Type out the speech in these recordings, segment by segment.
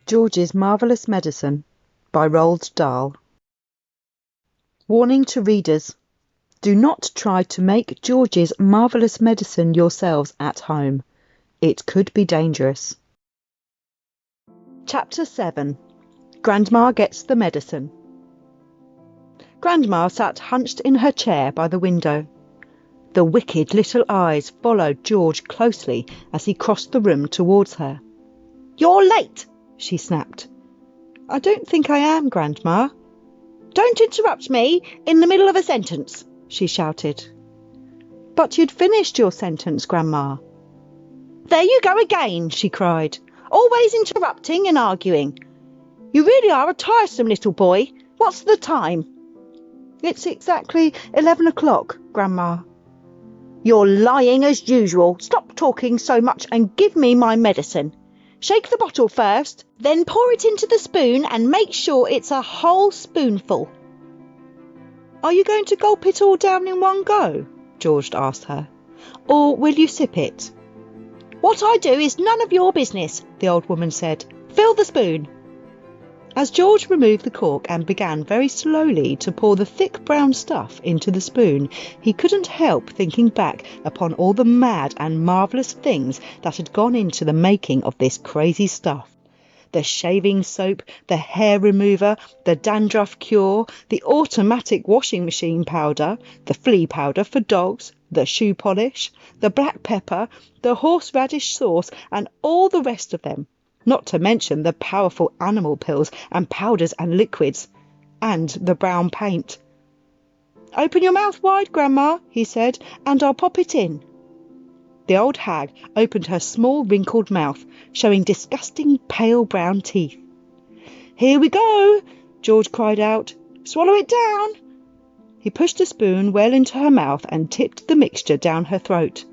George's Marvellous Medicine by Roald Dahl. Warning to readers. Do not try to make George's Marvellous Medicine yourselves at home. It could be dangerous. Chapter 7. Grandma Gets the Medicine. Grandma sat hunched in her chair by the window. The wicked little eyes followed George closely as he crossed the room towards her. "You're late!" she snapped. "I don't think I am, Grandma." "Don't interrupt me in the middle of a sentence," she shouted. "But you'd finished your sentence, Grandma." "There you go again," she cried. "Always interrupting and arguing. You really are a tiresome little boy. What's the time?" "It's exactly 11 o'clock, Grandma." "You're lying as usual. Stop talking so much and give me my medicine. Shake the bottle first, then pour it into the spoon and make sure it's a whole spoonful." "Are you going to gulp it all down in one go?" George asked her. "Or will you sip it?" "What I do is none of your business," the old woman said. "Fill the spoon." As George removed the cork and began very slowly to pour the thick brown stuff into the spoon, he couldn't help thinking back upon all the mad and marvellous things that had gone into the making of this crazy stuff. The shaving soap, the hair remover, the dandruff cure, the automatic washing machine powder, the flea powder for dogs, the shoe polish, the black pepper, the horseradish sauce, and all the rest of them. Not to mention the powerful animal pills and powders and liquids, and the brown paint. "Open your mouth wide, Grandma," he said, "and I'll pop it in." The old hag opened her small wrinkled mouth, showing disgusting pale brown teeth. "Here we go," George cried out. "Swallow it down." He pushed the spoon well into her mouth and tipped the mixture down her throat.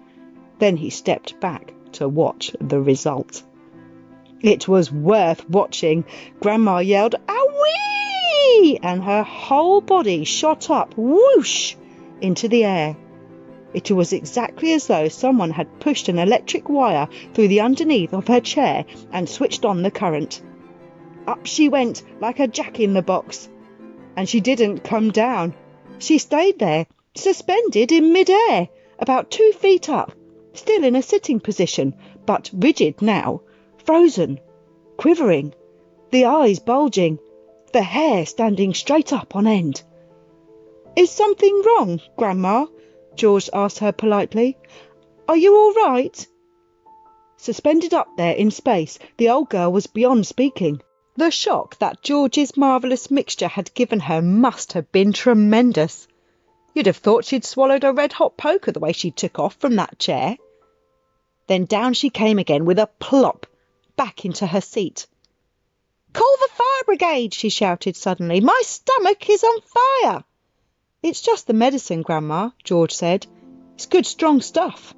Then he stepped back to watch the result. It was worth watching. Grandma yelled, "Awee!" and her whole body shot up, whoosh, into the air. It was exactly as though someone had pushed an electric wire through the underneath of her chair and switched on the current. Up she went like a jack-in-the-box. And she didn't come down. She stayed there, suspended in mid-air, about 2 feet up, still in a sitting position, but rigid now. Frozen, quivering, the eyes bulging, the hair standing straight up on end. "Is something wrong, Grandma?" George asked her politely. "Are you all right?" Suspended up there in space, the old girl was beyond speaking. The shock that George's marvellous mixture had given her must have been tremendous. You'd have thought she'd swallowed a red-hot poker the way she took off from that chair. Then down she came again with a plop, back into her seat. "Call the fire brigade," she shouted suddenly. "My stomach is on fire." "It's just the medicine, Grandma," George said. "It's good strong stuff."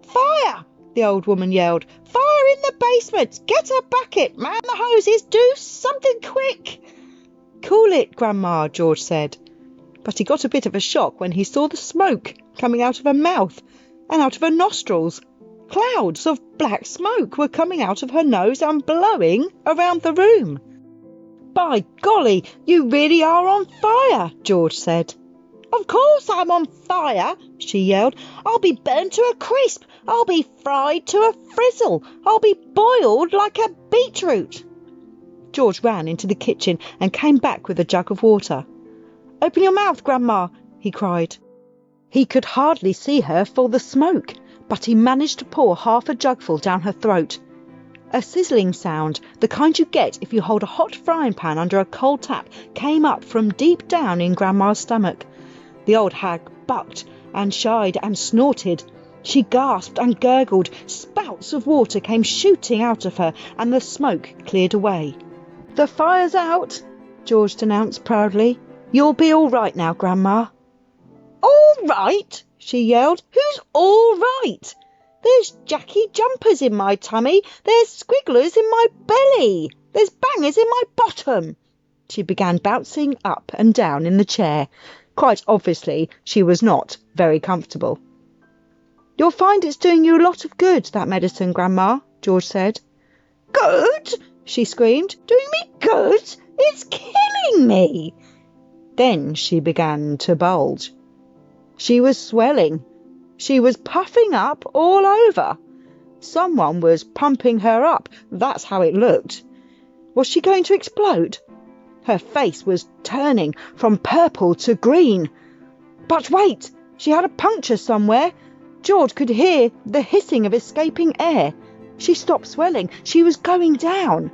"Fire!" the old woman yelled. "Fire in the basement! Get a bucket! Man the hoses! Do something quick!" "Cool it, Grandma," George said. But he got a bit of a shock when he saw the smoke coming out of her mouth and out of her nostrils. Clouds of black smoke were coming out of her nose and blowing around the room. "By golly, you really are on fire," George said. "Of course I'm on fire," she yelled. "I'll be burned to a crisp. I'll be fried to a frizzle. I'll be boiled like a beetroot." George ran into the kitchen and came back with a jug of water. "Open your mouth, Grandma," he cried. He could hardly see her for the smoke, but he managed to pour half a jugful down her throat. A sizzling sound, the kind you get if you hold a hot frying pan under a cold tap, came up from deep down in Grandma's stomach. The old hag bucked and shied and snorted. She gasped and gurgled. Spouts of water came shooting out of her, and the smoke cleared away. "The fire's out," George denounced proudly. "You'll be all right now, Grandma." "All right?" she yelled. "Who's all right? There's Jackie jumpers in my tummy. There's squigglers in my belly. There's bangers in my bottom." She began bouncing up and down in the chair. Quite obviously, she was not very comfortable. "You'll find it's doing you a lot of good, that medicine, Grandma," George said. "Good?" she screamed. Doing me good? It's killing me. Then she began to bulge. She was swelling. She was puffing up all over. Someone was pumping her up. That's how it looked. Was she going to explode? Her face was turning from purple to green. But wait, she had a puncture somewhere. George could hear the hissing of escaping air. She stopped swelling. She was going down.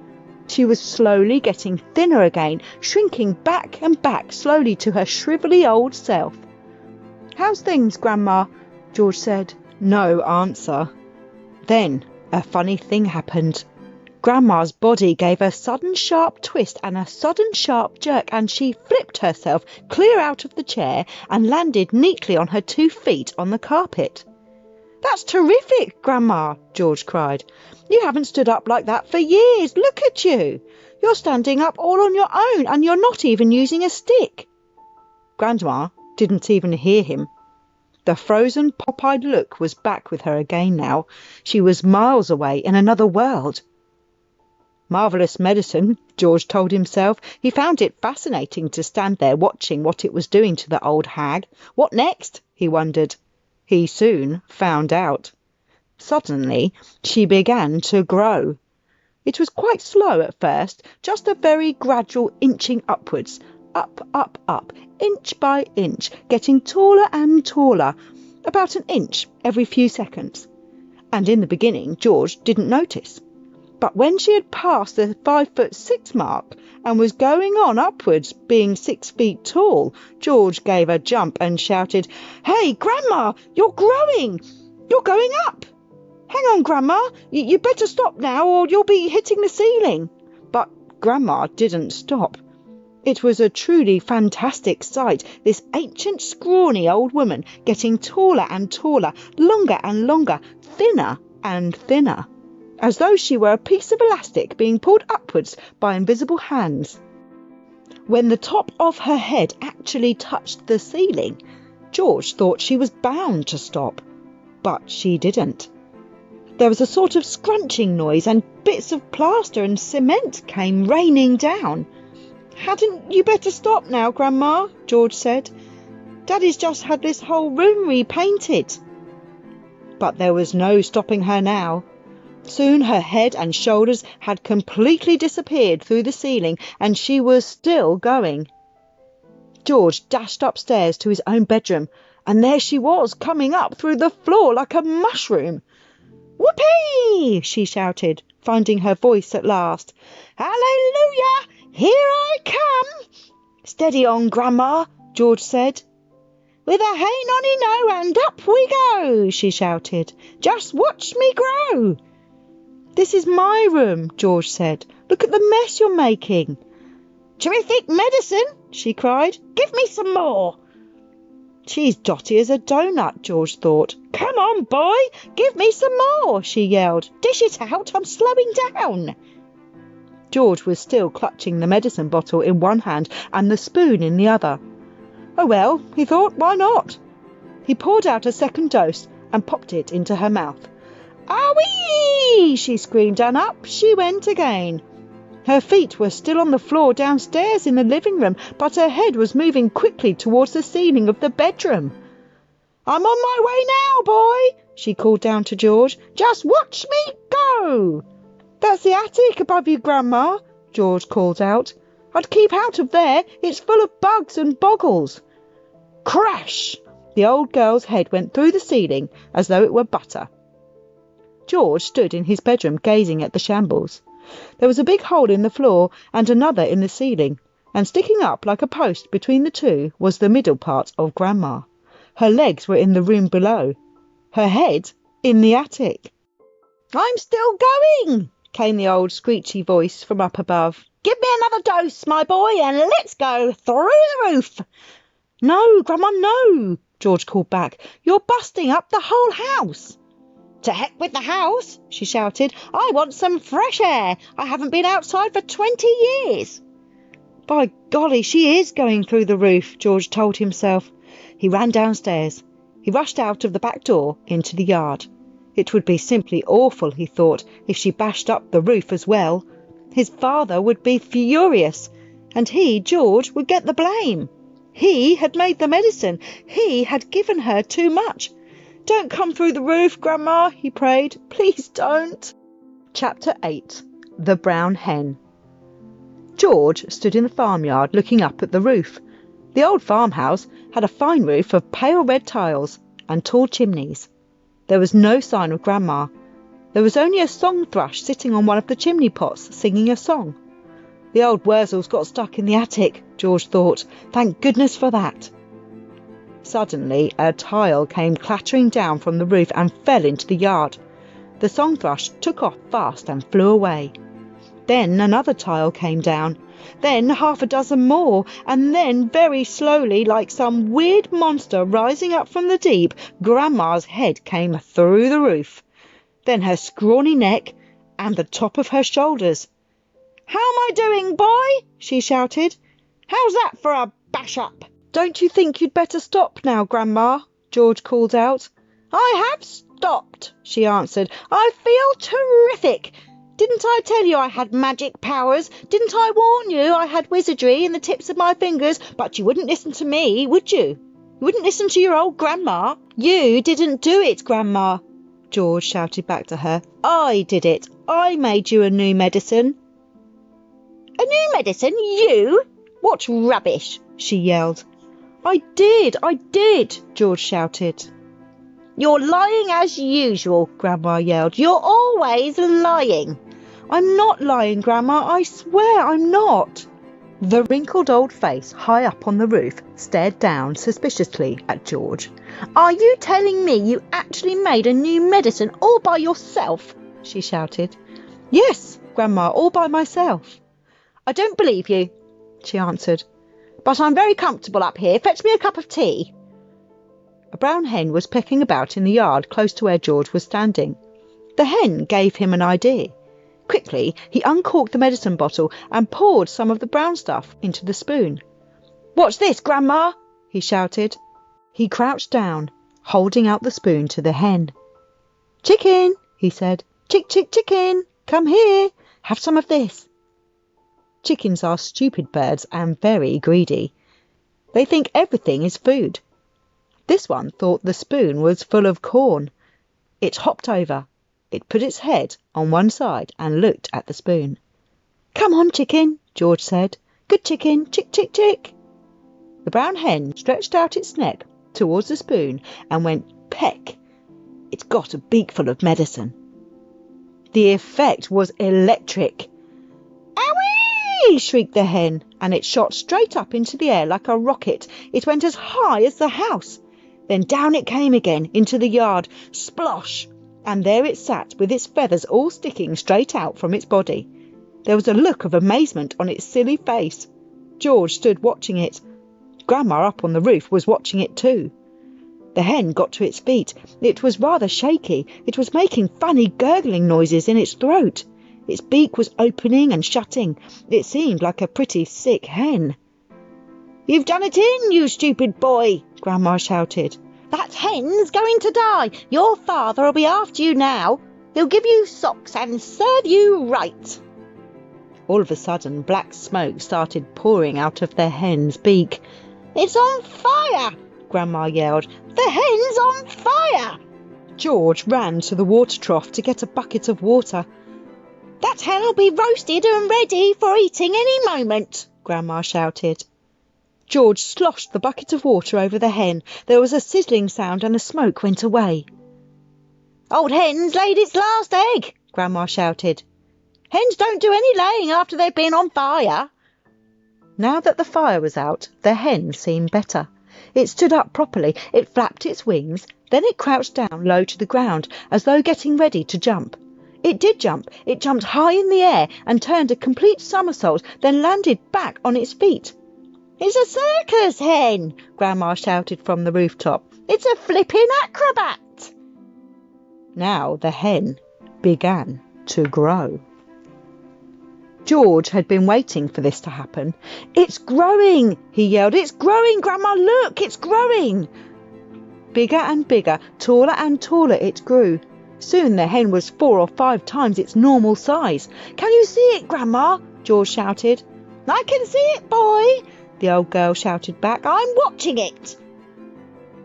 She was slowly getting thinner again, shrinking back and back slowly to her shrivelly old self. "How's things, Grandma?" George said. No answer. Then a funny thing happened. Grandma's body gave a sudden sharp twist and a sudden sharp jerk, and she flipped herself clear out of the chair and landed neatly on her 2 feet on the carpet. "That's terrific, Grandma," George cried. "You haven't stood up like that for years. Look at you. You're standing up all on your own, and you're not even using a stick." Grandma didn't even hear him. The frozen, pop-eyed look was back with her again now. She was miles away in another world. Marvellous medicine, George told himself. He found it fascinating to stand there watching what it was doing to the old hag. What next? He wondered. He soon found out. Suddenly, she began to grow. It was quite slow at first, just a very gradual inching upwards. Up, up, up, inch by inch, getting taller and taller, about an inch every few seconds. And in the beginning, George didn't notice. But when she had passed the 5'6" mark and was going on upwards, being 6 feet tall, George gave a jump and shouted, "Hey, Grandma, you're growing! You're going up! Hang on, Grandma, you better stop now or you'll be hitting the ceiling." But Grandma didn't stop. It was a truly fantastic sight, this ancient, scrawny old woman getting taller and taller, longer and longer, thinner and thinner, as though she were a piece of elastic being pulled upwards by invisible hands. When the top of her head actually touched the ceiling, George thought she was bound to stop, but she didn't. There was a sort of scrunching noise, and bits of plaster and cement came raining down. "Hadn't you better stop now, Grandma?" George said. "Daddy's just had this whole room repainted." But there was no stopping her now. Soon her head and shoulders had completely disappeared through the ceiling, and she was still going. George dashed upstairs to his own bedroom, and there she was, coming up through the floor like a mushroom. "Whoopee!" she shouted, finding her voice at last. "Hallelujah! Here I come!" "Steady on, Grandma," George said. "With a hey nonny no and up we go," she shouted. "Just watch me grow." "This is my room," George said. "Look at the mess you're making." "Terrific medicine," she cried. "Give me some more." "She's dotty as a donut," George thought. "Come on, boy, give me some more," she yelled. "Dish it out, I'm slowing down." George was still clutching the medicine bottle in one hand and the spoon in the other. Oh well, he thought, why not? He poured out a second dose and popped it into her mouth. "Ah-wee!" she screamed, and up she went again. Her feet were still on the floor downstairs in the living room, but her head was moving quickly towards the ceiling of the bedroom. "I'm on my way now, boy," she called down to George. "Just watch me go." "That's the attic above you, Grandma," George called out. "I'd keep out of there. It's full of bugs and boggles." Crash! The old girl's head went through the ceiling as though it were butter. George stood in his bedroom gazing at the shambles. There was a big hole in the floor and another in the ceiling, and sticking up like a post between the two was the middle part of Grandma. Her legs were in the room below, her head in the attic. "I'm still going," came the old screechy voice from up above. "Give me another dose, my boy, and let's go through the roof." "No, Grandma, no," George called back. "You're busting up the whole house." "To heck with the house," she shouted. "I want some fresh air. I haven't been outside for 20 years. "By golly, she is going through the roof," George told himself. He ran downstairs. He rushed out of the back door into the yard. It would be simply awful, he thought, if she bashed up the roof as well. His father would be furious, and he, George, would get the blame. He had made the medicine. He had given her too much. "Don't come through the roof, Grandma," he prayed. "Please don't." Chapter 8. The Brown Hen. George stood in the farmyard looking up at the roof. The old farmhouse had a fine roof of pale red tiles and tall chimneys. There was no sign of Grandma. There was only a song thrush sitting on one of the chimney pots singing a song. The old Wurzels got stuck in the attic, George thought. Thank goodness for that. Suddenly a tile came clattering down from the roof and fell into the yard. The song thrush took off fast and flew away. Then another tile came down, then half a dozen more, and then very slowly, like some weird monster rising up from the deep, Grandma's head came through the roof, then her scrawny neck and the top of her shoulders. "How am I doing, boy?" she shouted. "How's that for a bash-up?" "Don't you think you'd better stop now, Grandma?" George called out. "I have stopped," she answered. "I feel terrific. Didn't I tell you I had magic powers? Didn't I warn you I had wizardry in the tips of my fingers? But you wouldn't listen to me, would you? You wouldn't listen to your old Grandma." "You didn't do it, Grandma," George shouted back to her. "I did it. I made you a new medicine." "A new medicine? You? What rubbish!" she yelled. I did, George shouted. "You're lying as usual," Grandma yelled. "You're always lying." "I'm not lying, Grandma, I swear I'm not." The wrinkled old face high up on the roof stared down suspiciously at George. "Are you telling me you actually made a new medicine all by yourself?" she shouted. "Yes, Grandma, all by myself." "I don't believe you," she answered. "But I'm very comfortable up here. Fetch me a cup of tea." A brown hen was pecking about in the yard close to where George was standing. The hen gave him an idea. Quickly, he uncorked the medicine bottle and poured some of the brown stuff into the spoon. "What's this, Grandma?" he shouted. He crouched down, holding out the spoon to the hen. "Chicken," he said. "Chick, chick, chicken. Come here. Have some of this." Chickens are stupid birds and very greedy. They think everything is food. This one thought the spoon was full of corn. It hopped over. It put its head on one side and looked at the spoon. "Come on, chicken," George said. "Good chicken, chick, chick, chick." The brown hen stretched out its neck towards the spoon and went peck. It got a beakful of medicine. The effect was electric. "Owie!" shrieked the hen, and it shot straight up into the air like a rocket. It went as high as the house. Then down it came again into the yard. Splosh! And there it sat with its feathers all sticking straight out from its body. There was a look of amazement on its silly face. George stood watching it. Grandma up on the roof was watching it too. The hen got to its feet. It was rather shaky. It was making funny gurgling noises in its throat. Its beak was opening and shutting. It seemed like a pretty sick hen. "You've done it in, you stupid boy," Grandma shouted. "That hen's going to die. Your father'll be after you now. He'll give you socks and serve you right." All of a sudden, black smoke started pouring out of the hen's beak. "It's on fire!" Grandma yelled. "The hen's on fire!" George ran to the water trough to get a bucket of water. "That hen'll be roasted and ready for eating any moment," Grandma shouted. George sloshed the bucket of water over the hen. There was a sizzling sound and the smoke went away. "Old hen's laid its last egg," Grandma shouted. "Hens don't do any laying after they've been on fire." Now that the fire was out, the hen seemed better. It stood up properly. It flapped its wings. Then it crouched down low to the ground, as though getting ready to jump. It did jump. It jumped high in the air and turned a complete somersault, then landed back on its feet. "It's a circus hen," Grandma shouted from the rooftop. "It's a flipping acrobat." Now the hen began to grow. George had been waiting for this to happen. "It's growing," he yelled. "It's growing, Grandma, look, it's growing." Bigger and bigger, taller and taller it grew. Soon the hen was 4 or 5 times its normal size. "Can you see it, Grandma?" George shouted. "I can see it, boy," the old girl shouted back. "I'm watching it."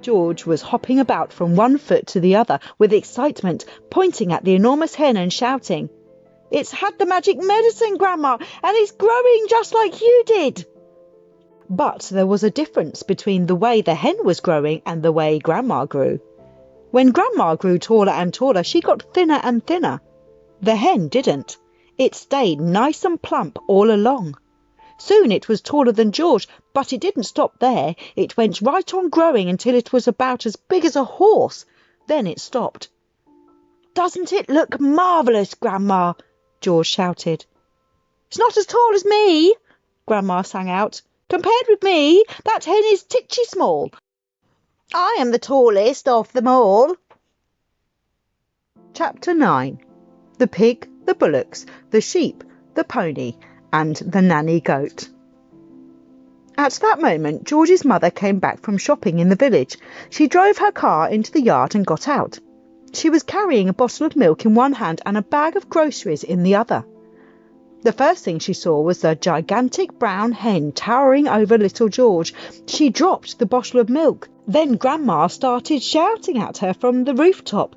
George was hopping about from one foot to the other with excitement, pointing at the enormous hen and shouting, "It's had the magic medicine, Grandma, and it's growing just like you did." But there was a difference between the way the hen was growing and the way Grandma grew. When Grandma grew taller and taller, she got thinner and thinner. The hen didn't. It stayed nice and plump all along. Soon it was taller than George, but it didn't stop there. It went right on growing until it was about as big as a horse. Then it stopped. "Doesn't it look marvellous, Grandma?" George shouted. "It's not as tall as me," Grandma sang out. "Compared with me, that hen is titchy small. I am the tallest of them all." Chapter 9. The Pig, the Bullocks, the Sheep, the Pony, and the Nanny Goat. At that moment, George's mother came back from shopping in the village. She drove her car into the yard and got out. She was carrying a bottle of milk in one hand and a bag of groceries in the other. The first thing she saw was a gigantic brown hen towering over little George. She dropped the bottle of milk. Then Grandma started shouting at her from the rooftop.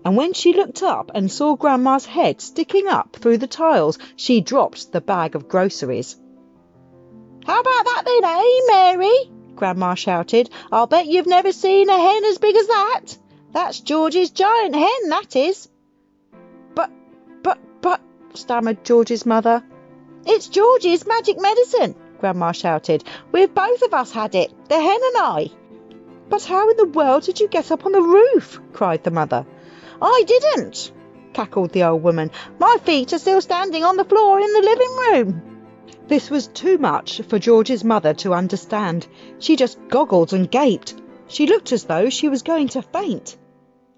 And when she looked up and saw Grandma's head sticking up through the tiles, she dropped the bag of groceries. "How about that then, eh, Mary?" Grandma shouted. "I'll bet you've never seen a hen as big as that. That's George's giant hen, that is." But, stammered George's mother. "It's George's magic medicine," Grandma shouted. "We've both of us had it, the hen and I." "But how in the world did you get up on the roof?" cried the mother. "I didn't," cackled the old woman. "My feet are still standing on the floor in the living room." This was too much for George's mother to understand. She just goggled and gaped. She looked as though she was going to faint.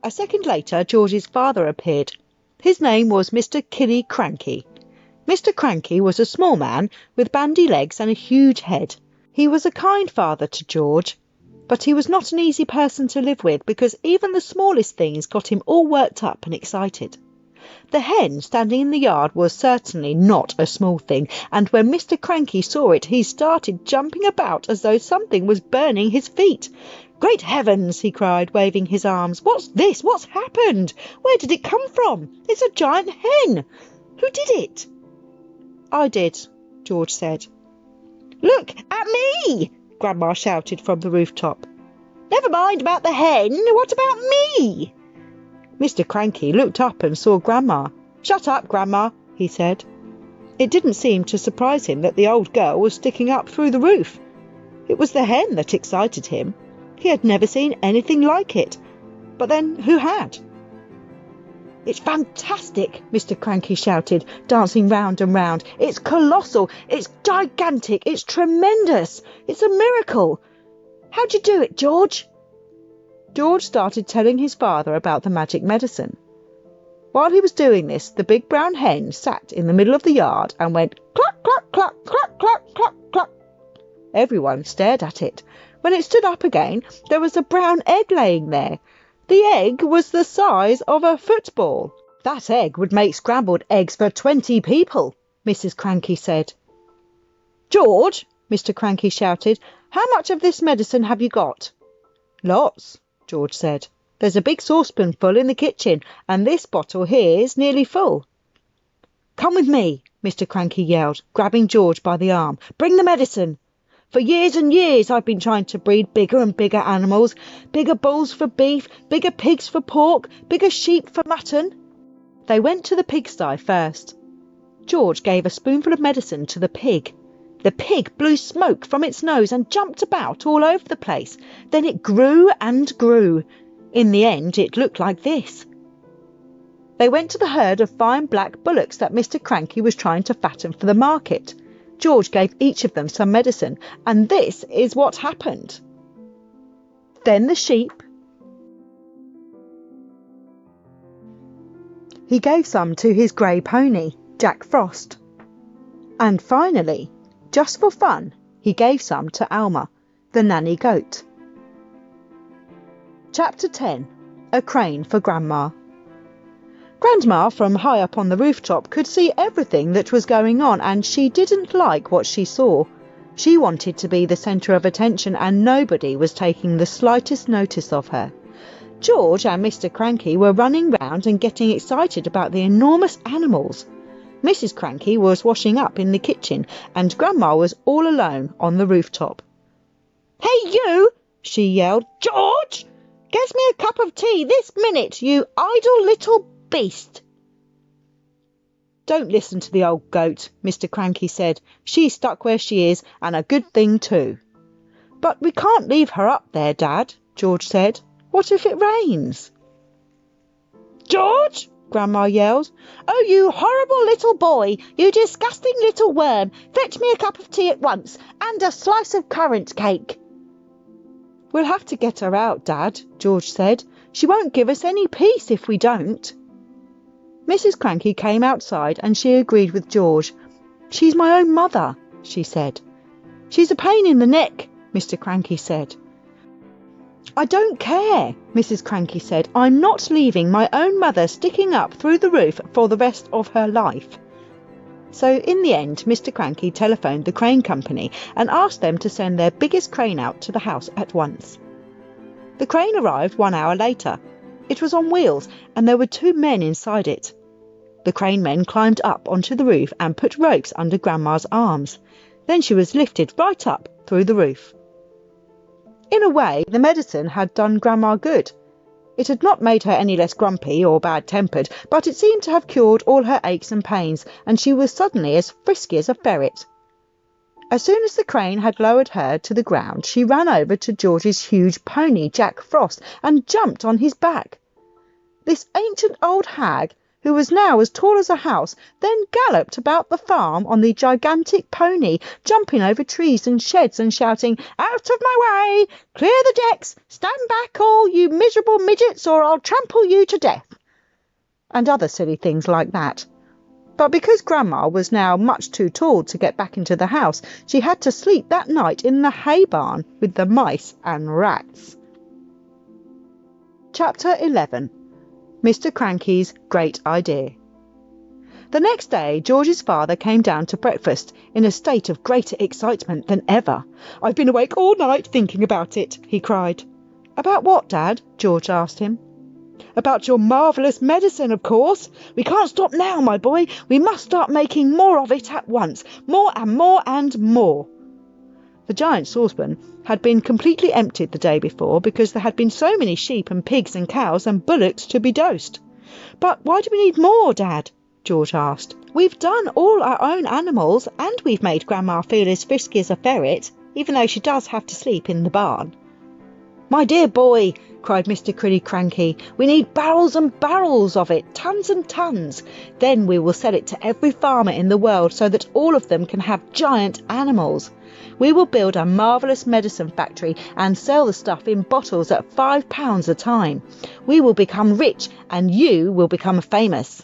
A second later, George's father appeared. His name was Mr. Killy Cranky. Mr. Cranky was a small man with bandy legs and a huge head. He was a kind father to George, but he was not an easy person to live with because even the smallest things got him all worked up and excited. The hen standing in the yard was certainly not a small thing, and when Mr. Cranky saw it, he started jumping about as though something was burning his feet. "Great heavens!" he cried, waving his arms. "What's this? What's happened? Where did it come from? It's a giant hen! Who did it?" "I did," George said. "Look at me!" Grandma shouted from the rooftop. "Never mind about the hen. What about me?" Mr. Cranky looked up and saw Grandma. "Shut up, Grandma," he said. It didn't seem to surprise him that the old girl was sticking up through the roof. It was the hen that excited him. He had never seen anything like it. But then who had? "It's fantastic," Mr. Cranky shouted, dancing round and round. "It's colossal. It's gigantic. It's tremendous. It's a miracle. How'd you do it, George?" George started telling his father about the magic medicine. While he was doing this, the big brown hen sat in the middle of the yard and went cluck, cluck, cluck, cluck, cluck, cluck, cluck. Everyone stared at it. When it stood up again, there was a brown egg laying there. The egg was the size of a football. "That egg would make scrambled eggs for 20 people, Mrs. Cranky said. "George," Mr. Cranky shouted, "how much of this medicine have you got?" "Lots," George said. "There's a big saucepanful in the kitchen, and this bottle here is nearly full." "Come with me," Mr. Cranky yelled, grabbing George by the arm. "Bring the medicine. For years and years I've been trying to breed bigger and bigger animals, bigger bulls for beef, bigger pigs for pork, bigger sheep for mutton." They went to the pigsty first. George gave a spoonful of medicine to the pig. The pig blew smoke from its nose and jumped about all over the place. Then it grew and grew. In the end, it looked like this. They went to the herd of fine black bullocks that Mr. Cranky was trying to fatten for the market. George gave each of them some medicine, and this is what happened. Then the sheep. He gave some to his grey pony, Jack Frost. And finally, just for fun, he gave some to Alma, the nanny goat. Chapter 10. A Crane for Grandma. Grandma, from high up on the rooftop, could see everything that was going on, and she didn't like what she saw. She wanted to be the centre of attention, and nobody was taking the slightest notice of her. George and Mr. Cranky were running round and getting excited about the enormous animals. Mrs. Cranky was washing up in the kitchen, and Grandma was all alone on the rooftop. "Hey, you!" she yelled. "George! Get me a cup of tea this minute, you idle little beast!" "Don't listen to the old goat," Mr. Cranky said. "She's stuck where she is, and a good thing too." "But we can't leave her up there, Dad," George said. "What if it rains?" "George!" Grandma yelled. "Oh, you horrible little boy, you disgusting little worm, fetch me a cup of tea at once, and a slice of currant cake." "We'll have to get her out, Dad," George said. "She won't give us any peace if we don't." Mrs. Cranky came outside and she agreed with George. "She's my own mother," she said. "She's a pain in the neck," Mr. Cranky said. "I don't care," Mrs. Cranky said. "I'm not leaving my own mother sticking up through the roof for the rest of her life." So in the end, Mr. Cranky telephoned the crane company and asked them to send their biggest crane out to the house at once. The crane arrived 1 hour later. It was on wheels, and there were 2 men inside it. The crane men climbed up onto the roof and put ropes under Grandma's arms. Then she was lifted right up through the roof. In a way, the medicine had done Grandma good. It had not made her any less grumpy or bad-tempered, but it seemed to have cured all her aches and pains, and she was suddenly as frisky as a ferret. As soon as the crane had lowered her to the ground, she ran over to George's huge pony, Jack Frost, and jumped on his back. This ancient old hag, who was now as tall as a house, then galloped about the farm on the gigantic pony, jumping over trees and sheds and shouting, "Out of my way! Clear the decks! Stand back, all you miserable midgets, or I'll trample you to death!" and other silly things like that. But because Grandma was now much too tall to get back into the house, she had to sleep that night in the hay barn with the mice and rats. Chapter 11. Mr. Cranky's Great Idea. The next day, George's father came down to breakfast in a state of greater excitement than ever. "I've been awake all night thinking about it," he cried. "About what, Dad?" George asked him. "About your marvellous medicine, of course. We can't stop now, my boy. We must start making more of it at once. More and more and more." The giant saucepan had been completely emptied the day before because there had been so many sheep and pigs and cows and bullocks to be dosed. "But why do we need more, Dad?" George asked. "We've done all our own animals, and we've made Grandma feel as frisky as a ferret, even though she does have to sleep in the barn." "My dear boy," cried Mr. Cranky, "we need barrels and barrels of it, tons and tons. Then we will sell it to every farmer in the world so that all of them can have giant animals. We will build a marvellous medicine factory and sell the stuff in bottles at £5 a time. We will become rich and you will become famous."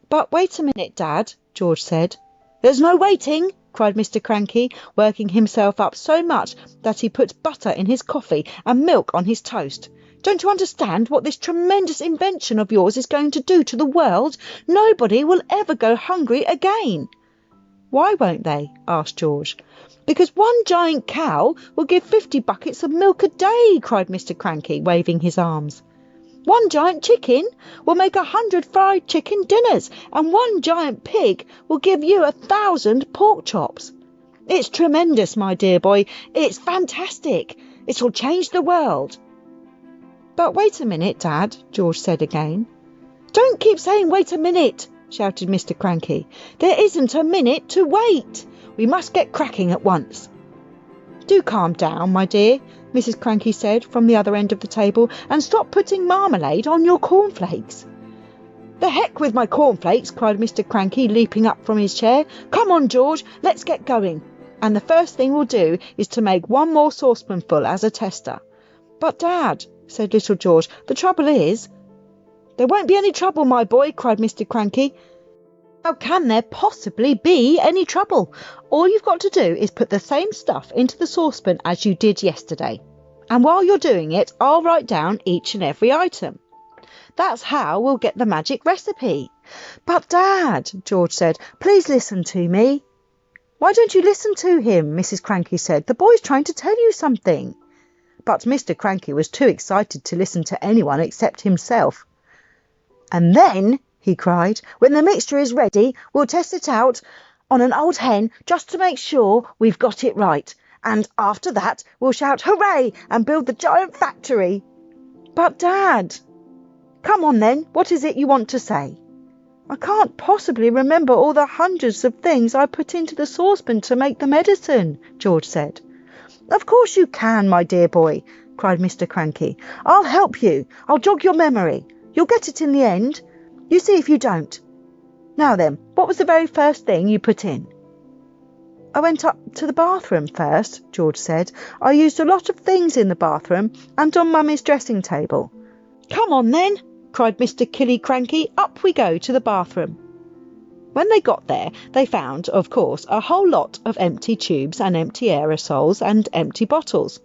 "But wait a minute, Dad," George said. "There's no waiting," cried Mr. Cranky, working himself up so much that he put butter in his coffee and milk on his toast. "Don't you understand what this tremendous invention of yours is going to do to the world? Nobody will ever go hungry again." "Why won't they?" asked George. "Because one giant cow will give 50 buckets of milk a day," cried Mr. Cranky, waving his arms. "One giant chicken will make 100 fried chicken dinners, and one giant pig will give you 1,000 pork chops. It's tremendous, my dear boy. It's fantastic. It'll change the world." "But wait a minute, Dad," George said again. "Don't keep saying wait a minute," shouted Mr. Cranky. "There isn't a minute to wait. We must get cracking at once." "Do calm down, my dear," Mrs. Cranky said from the other end of the table, "and stop putting marmalade on your cornflakes." "The heck with my cornflakes," cried Mr. Cranky, leaping up from his chair. "Come on, George, let's get going. And the first thing we'll do is to make one more saucepanful as a tester." "But, Dad," said little George, "the trouble is—" "There won't be any trouble, my boy," cried Mr. Cranky. "How can there possibly be any trouble? All you've got to do is put the same stuff into the saucepan as you did yesterday. And while you're doing it, I'll write down each and every item. That's how we'll get the magic recipe. But, Dad, George said, please listen to me. Why don't you listen to him? Mrs. Cranky said. The boy's trying to tell you something. But Mr. Cranky was too excited to listen to anyone except himself. And then, he cried, when the mixture is ready, we'll test it out on an old hen just to make sure we've got it right. And after that, we'll shout hooray and build the giant factory. But, Dad, come on then, what is it you want to say? I can't possibly remember all the hundreds of things I put into the saucepan to make the medicine, George said. Of course you can, my dear boy, cried Mr. Cranky. I'll help you. I'll jog your memory. You'll get it in the end. You see if you don't. Now then, what was the very first thing you put in? I went up to the bathroom first, George said. I used a lot of things in the bathroom and on Mummy's dressing table. Come on then, cried Mr. Killy Cranky. Up we go to the bathroom. When they got there, they found, of course, a whole lot of empty tubes and empty aerosols and empty bottles.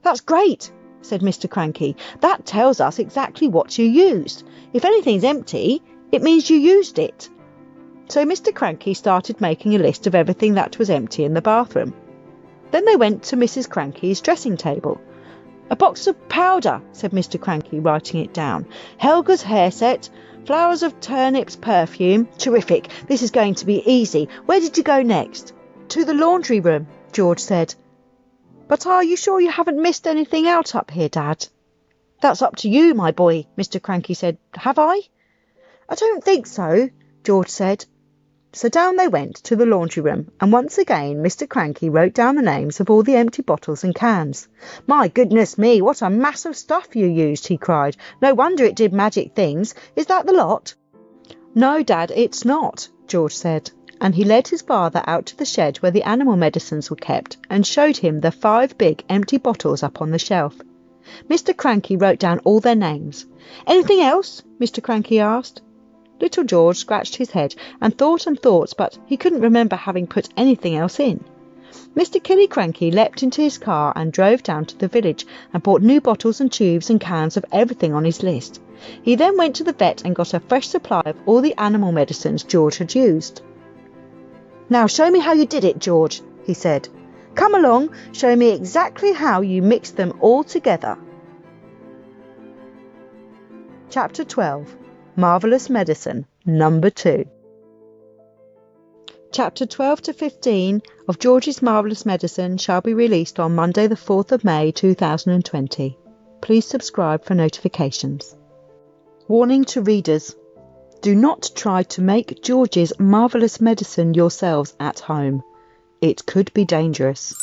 That's great, said Mr. Cranky. That tells us exactly what you used. If anything's empty, it means you used it. So Mr. Cranky started making a list of everything that was empty in the bathroom. Then they went to Mrs. Cranky's dressing table. A box of powder, said Mr. Cranky, writing it down. Helga's hair set, flowers of turnips perfume. Terrific. This is going to be easy. Where did you go next? To the laundry room, George said. But are you sure you haven't missed anything out up here, Dad? That's up to you, my boy, Mr. Cranky said. Have I? I don't think so, George said. So down they went to the laundry room, and once again Mr. Cranky wrote down the names of all the empty bottles and cans. My goodness me, what a mass of stuff you used, he cried. No wonder it did magic things. Is that the lot? No, Dad, it's not, George said, and he led his father out to the shed where the animal medicines were kept and showed him the 5 big empty bottles up on the shelf. Mr. Cranky wrote down all their names. Anything else? Mr. Cranky asked. Little George scratched his head and thought, but he couldn't remember having put anything else in. Mr. Killy Cranky leapt into his car and drove down to the village and bought new bottles and tubes and cans of everything on his list. He then went to the vet and got a fresh supply of all the animal medicines George had used. Now show me how you did it, George, he said. Come along, show me exactly how you mixed them all together. Chapter 12. Marvellous Medicine, Number 2. Chapter 12 to 15 of George's Marvellous Medicine shall be released on Monday the 4th of May 2020. Please subscribe for notifications. Warning to readers. Do not try to make George's Marvellous Medicine yourselves at home. It could be dangerous.